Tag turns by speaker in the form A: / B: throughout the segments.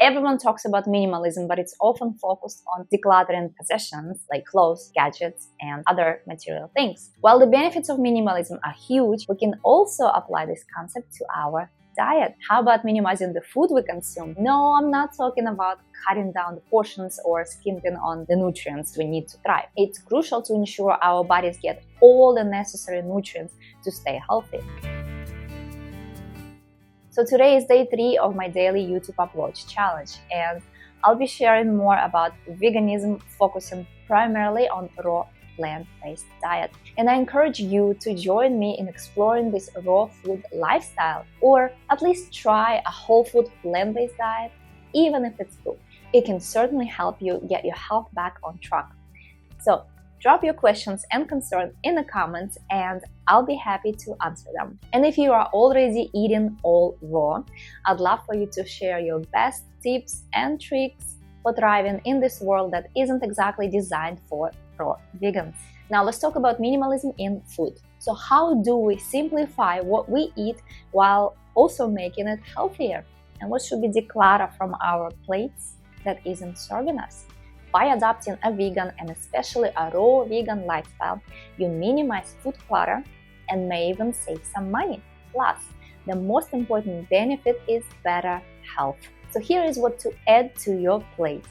A: Everyone talks about minimalism, but it's often focused on decluttering possessions like clothes, gadgets, and other material things. While the benefits of minimalism are huge, we can also apply this concept to our diet. How about minimizing the food we consume? No, I'm not talking about cutting down the portions or skimping on the nutrients we need to thrive. It's crucial to ensure our bodies get all the necessary nutrients to stay healthy. So today is day 3 of my daily YouTube upload challenge, and I'll be sharing more about veganism, focusing primarily on raw plant-based diet. And I encourage you to join me in exploring this raw food lifestyle, or at least try a whole food plant-based diet, even if it's cooked. It can certainly help you get your health back on track. So drop your questions and concerns in the comments and I'll be happy to answer them. And if you are already eating all raw, I'd love for you to share your best tips and tricks for thriving in this world that isn't exactly designed for raw vegans. Now let's talk about minimalism in food. So how do we simplify what we eat while also making it healthier? And what should be decluttered from our plates that isn't serving us? By adopting a vegan and especially a raw vegan lifestyle, you minimize food clutter and may even save some money. Plus, the most important benefit is better health. So here is what to add to your plate.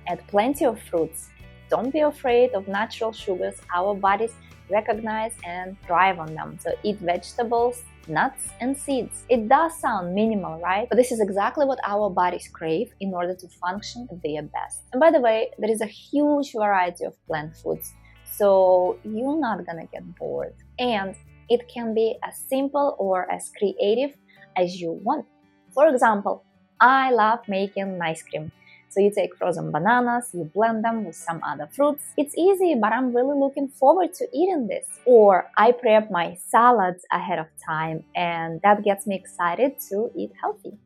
A: Add plenty of fruits. Don't be afraid of natural sugars. Our bodies recognize and thrive on them. So eat vegetables, nuts, and seeds. It does sound minimal, right? But this is exactly what our bodies crave in order to function at their best. And by the way, there is a huge variety of plant foods, so you're not gonna get bored. And it can be as simple or as creative as you want. For example, I love making ice cream. So you take frozen bananas, you blend them with some other fruits. It's easy, but I'm really looking forward to eating this. Or I prep my salads ahead of time, and that gets me excited to eat healthy.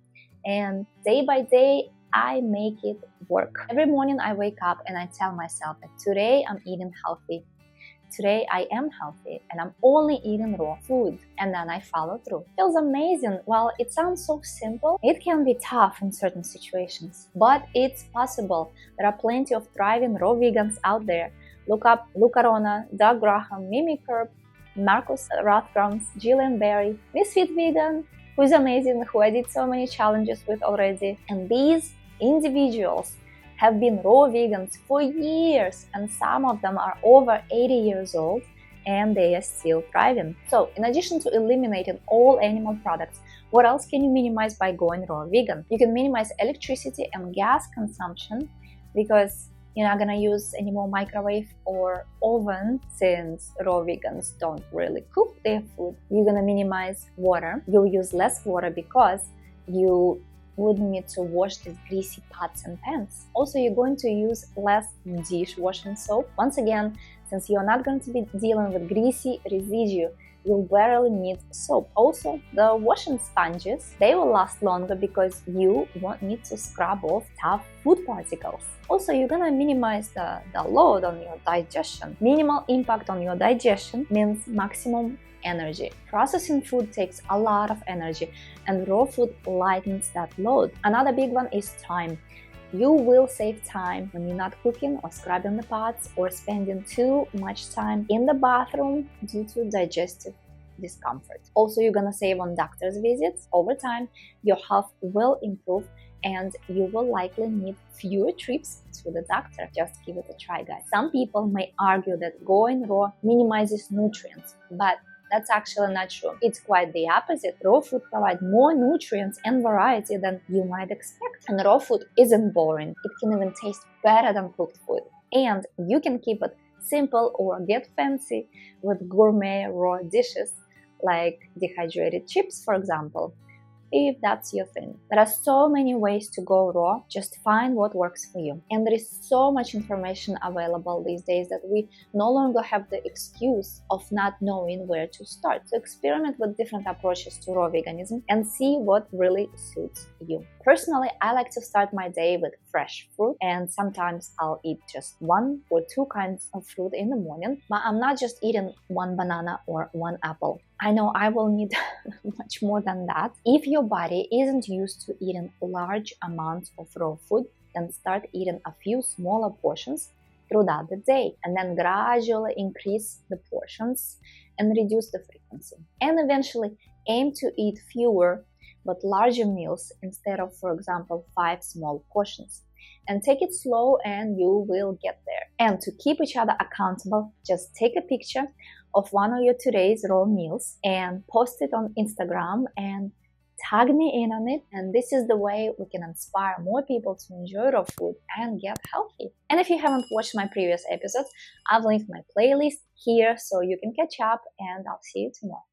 A: And day by day, I make it work. Every morning I wake up and I tell myself that today I'm eating healthy. Today I am healthy and I'm only eating raw food, and then I follow through. Feels amazing. While it sounds so simple, it can be tough in certain situations, but it's possible. There are plenty of thriving raw vegans out there. Look up Luca Rona, Doug Graham, Mimi Kerb, Marcus Rothgrams, Jillian Berry, Misfit Vegan, who is amazing, who I did so many challenges with already. And these individuals have been raw vegans for years, and some of them are over 80 years old and they are still thriving. So in addition to eliminating all animal products, what else can you minimize by going raw vegan? You can minimize electricity and gas consumption because you're not gonna use any more microwave or oven, since raw vegans don't really cook their food. You're gonna minimize water. You'll use less water because you wouldn't need to wash these greasy pots and pans. Also, you're going to use less dishwashing soap. Once again, since you're not going to be dealing with greasy residue, you'll barely need soap. Also, the washing sponges, they will last longer because you won't need to scrub off tough food particles. Also, you're gonna minimize the load on your digestion. Minimal impact on your digestion means maximum energy. Processing food takes a lot of energy, and raw food lightens that load. Another big one is time. You will save time when you're not cooking or scrubbing the pots or spending too much time in the bathroom due to digestive discomfort. Also, you're gonna save on doctor's visits. Over time, your health will improve and you will likely need fewer trips to the doctor. Just give it a try, guys. Some people may argue that going raw minimizes nutrients, but that's actually not true. It's quite the opposite. Raw food provides more nutrients and variety than you might expect. And raw food isn't boring. It can even taste better than cooked food. And you can keep it simple or get fancy with gourmet raw dishes like dehydrated chips, for example, if that's your thing. There are so many ways to go raw. Just find what works for you. And there is so much information available these days that we no longer have the excuse of not knowing where to start. So experiment with different approaches to raw veganism and see what really suits you. Personally, I like to start my day with fresh fruit, and sometimes I'll eat just 1 or 2 kinds of fruit in the morning, but I'm not just eating 1 banana or 1 apple. I know I will need much more than that. If your body isn't used to eating large amounts of raw food, then start eating a few smaller portions throughout the day, and then gradually increase the portions and reduce the frequency. And eventually aim to eat fewer but larger meals instead of, for example, 5 small portions. And take it slow and you will get there. And to keep each other accountable, just take a picture of one of your today's raw meals and post it on Instagram and tag me in on it, and this is the way we can inspire more people to enjoy raw food and get healthy. And if you haven't watched my previous episodes, I've linked my playlist here so you can catch up, and I'll see you tomorrow.